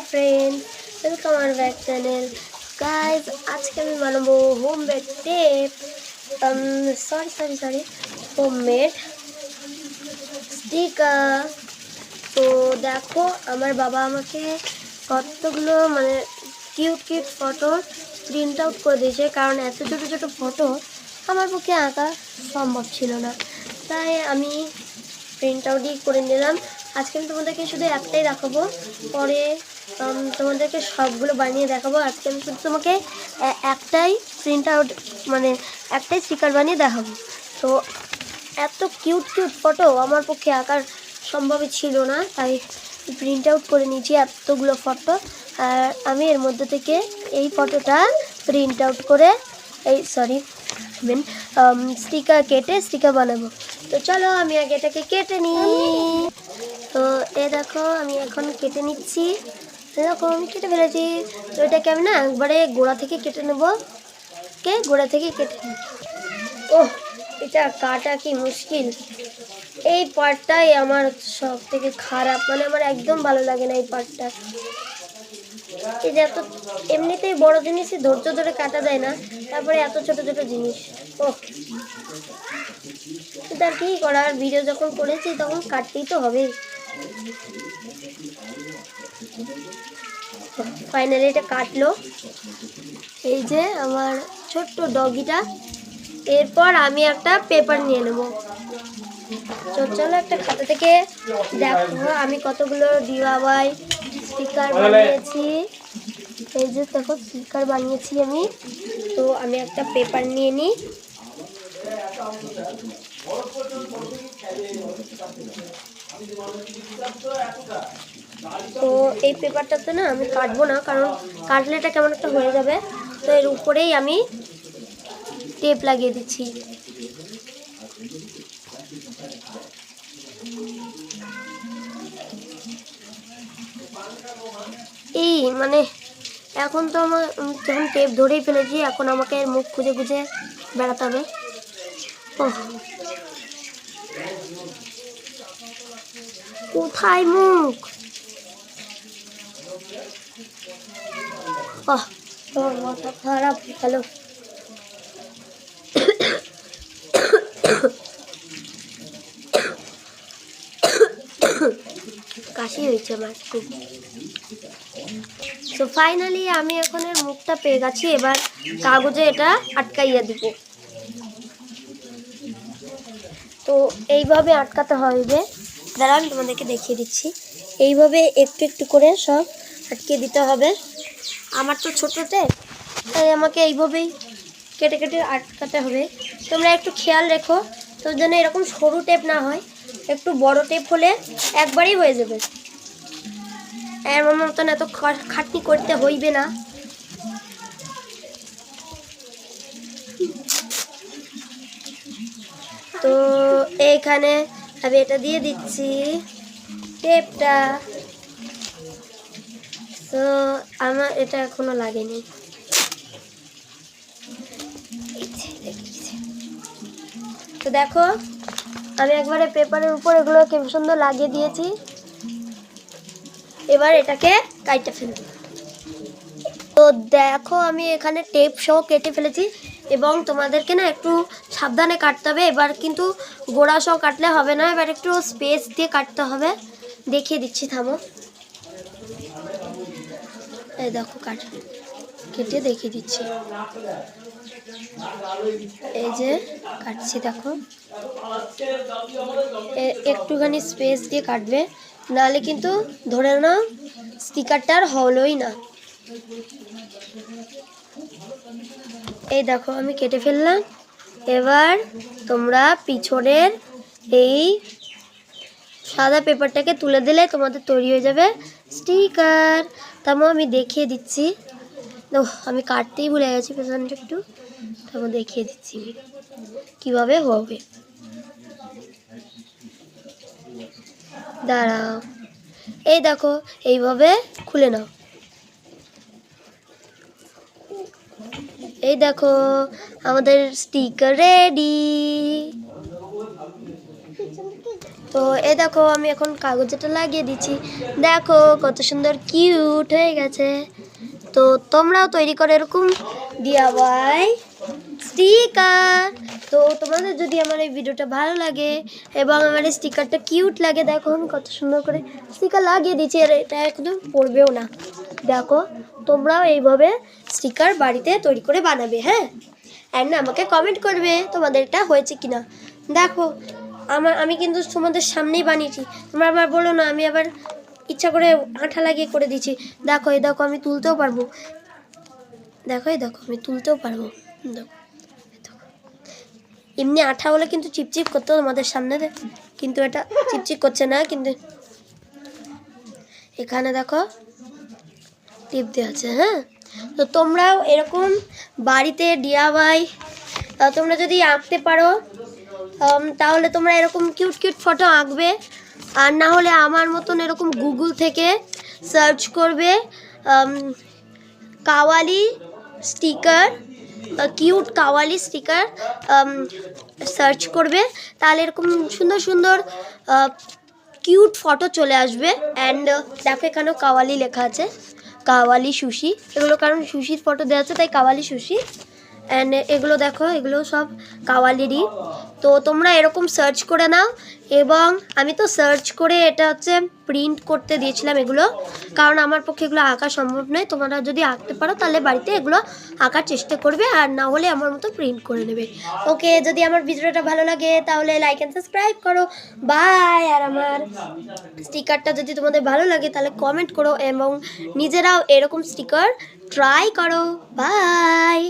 friends, welcome our back channel. Guys, আজকে আমি বানাবো হোমমেড টেপ হোমমেড স্টিকার। তো দেখো আমার বাবা আমাকে কতগুলো মানে কিউট ফটো প্রিন্ট আউট করে দিয়েছে, কারণ এত ছোটো ছোটো ফটো আমার পক্ষে আঁকা সম্ভব ছিল না, তাই আমি প্রিন্ট আউটই করে নিলাম। আজকে আমি তোমাদেরকে শুধু একটাই দেখাবো, পরে তোমাদেরকে সবগুলো বানিয়ে দেখাবো। আজকে আমি শুধু তোমাকে একটাই প্রিন্ট আউট মানে একটাই স্টিকার বানিয়ে দেখাবো। তো এত কিউট ফটো আমার পক্ষে আঁকার সম্ভবই ছিল না, তাই প্রিন্ট আউট করে নিয়েছি এতগুলো ফটো। আর আমি এর মধ্যে থেকে এই ফটোটা প্রিন্ট আউট করে স্টিকার কেটে স্টিকার বানাবো। তো চলো আমি আগে এটাকে কেটে নিই। তো দেখো আমি এখন কেটে নিচ্ছি। দেখো আমি কেটে ফেলেছি। তো এটাকে আমি না একবারে গোড়া থেকে কেটে নেবো। গোড়া থেকে কেটে নিই। ওহ, এটা কাটা কি মুশকিল। এই পার্টটাই আমার সব থেকে খারাপ, মানে আমার একদম ভালো লাগে না এই পার্টটা। এই যে এত এমনিতেই বড় জিনিসই ধৈর্য ধরে কাটা যায় না, তারপরে এত ছোট ছোট জিনিস। ওহ, তার কি করার, ভিডিও যখন করেছি তখন কাটতেই তো হবে। ফাইনালি এটা কাটলো, এই যে আমার ছোট্ট ডগিটা। এরপর আমি একটা পেপার নিয়ে নেব। চলো একটা খাতা থেকে দেখো আমি কতগুলো DIY স্টিকার বানিয়েছি। এই যে দেখো স্টিকার বানিয়েছি আমি। তো আমি একটা পেপার নিয়ে নিই। তো এই পেপারটাতে না আমি কাটবো না, কারণ কাটলে এটা কেমন একটা হয়ে যাবে। তো এর উপরেই আমি টেপ লাগিয়ে দিচ্ছি। এই মানে এখন তো আমার যখন টেপ ধরেই ফেলেছি, এখন আমাকে এর মুখ খুঁজে বেড়াতে হবে। কোথায় মুখ? তোর মাথা খারাপ হলো। কাশি হয়েছে আমার খুব। তো ফাইনালি আমি এখন এর মুখটা পেয়ে গেছি। এবার কাগজে এটা আটকাইয়া দিব। তো এইভাবে আটকাতে হবে। দাঁড়া আমি তোমাদেরকে দেখিয়ে দিচ্ছি। এইভাবে একটু করে সব আটকে দিতে হবে। আমার তো ছোটোতে, তাই আমাকে এইভাবেই কেটে আটকাতে হবে। তোমরা একটু খেয়াল রেখো, তো যেন এরকম সরু টেপ না হয়, একটু বড় টেপ হলে একবারই হয়ে যাবে। এর মতন এত খাটনি করতে হইবে না। তো এইখানে আমি এটা দিয়ে দিচ্ছি টেপটা। তো আমার এটা এখনো লাগেনি। তো দেখো আমি একবারে পেপারের উপর এগুলো কি সুন্দর লাগিয়ে দিয়েছি। এবার এটাকে কাটতে ফেলবো। তো দেখো আমি এখানে টেপ সহ কেটে ফেলেছি, এবং তোমাদেরকে না একটু সাবধানে কাটতে হবে। এবার কিন্তু গোড়া সহ কাটলে হবে না, এবার একটু স্পেস দিয়ে কাটতে হবে। দেখিয়ে দিচ্ছি, থামো। এই দেখো কেটে দেখিয়ে দিচ্ছি। এই যে কাটছি, দেখো একটুখানি স্পেস দিয়ে কাটবে, নাহলে কিন্তু ধরে নাও স্টিকারটা আর হলোই না। এই দেখো আমি কেটে ফেললাম। এবার তোমরা পিছনের এই সাদা পেপারটাকে তুলে দিলে তোমাদের তৈরি হয়ে যাবে স্টিকার। তারপর আমি দেখিয়ে দিচ্ছি। আমি কাটতেই ভুলে গেছি পেছনটা একটু, তারপর দেখিয়ে দিচ্ছি কিভাবে হবে। দাঁড়াও, এই দেখো এইভাবে খুলে নাও। এই দেখো আমাদের স্টিকার রেডি। তো এই দেখো আমি এখন কাগজটা লাগিয়ে দিচ্ছি, দেখো কত সুন্দর কিউট হয়ে গেছে। তো তোমরাও তৈরি করো এরকম DIY স্টিকার। তো তোমাদের যদি আমার এই ভিডিওটা ভালো লাগে এবং আমার এই স্টিকারটা কিউট লাগে, দেখো আমি কত সুন্দর করে স্টিকার লাগিয়ে দিচ্ছি, আর এটা একদম পড়বেও না। দেখো তোমরাও এইভাবে স্টিকার বাড়িতে তৈরি করে বানাবে, হ্যাঁ, অ্যান্ড আমাকে কমেন্ট করবে তোমাদের এটা হয়েছে কিনা। দেখো আমি কিন্তু তোমাদের সামনেই বানিয়েছি, তোমরা আবার বলো না আমি আবার ইচ্ছা করে আঠা লাগিয়ে করে দিচ্ছি। দেখো এই দেখো আমি তুলতেও পারবো, দেখো এই দেখো আমি তুলতেও পারবো। দেখো এমনি আঠা হলে কিন্তু চিপচিপ করতো তোমাদের সামনে, কিন্তু এটা চিপচিপ করছে না, কিন্তু এখানে দেখো টিপ দেওয়া আছে। হ্যাঁ, তো তোমরাও এরকম বাড়িতে DIY তোমরা যদি আঁকতে পারো তাহলে তোমরা এরকম কিউট কিউট ফটো আঁকবে। আর না হলে আমার মতন এরকম গুগল থেকে সার্চ করবে qawwali sticker, cute qawwali sticker search করবে, তাহলে এরকম সুন্দর সুন্দর কিউট ফটো চলে আসবে। অ্যান্ড দেখো এখানেও কাওয়ালি লেখা আছে, কাওয়ালি সুশি, এগুলো কারণ সুশির ফটো দেওয়া আছে তাই কাওয়ালি সুশি। অ্যান্ড এগুলো দেখো এগুলো সব কাওয়ালিরই। তো তোমরা এরকম সার্চ করে নাও, এবং আমি তো সার্চ করে এটা হচ্ছে প্রিন্ট করতে দিয়েছিলাম এগুলো, কারণ আমার পক্ষে এগুলো আঁকা সম্ভব নয়। তোমরা যদি আঁকতে পারো তাহলে বাড়িতে এগুলো আঁকার চেষ্টা করবে, আর না হলে আমার মতো প্রিন্ট করে নেবে। ওকে, যদি আমার ভিডিওটা ভালো লাগে তাহলে লাইক অ্যান্ড সাবস্ক্রাইব করো, বাই। আর আমার স্টিকারটা যদি তোমাদের ভালো লাগে তাহলে কমেন্ট করো এবং নিজেরাও এরকম স্টিকার ট্রাই করো, বাই।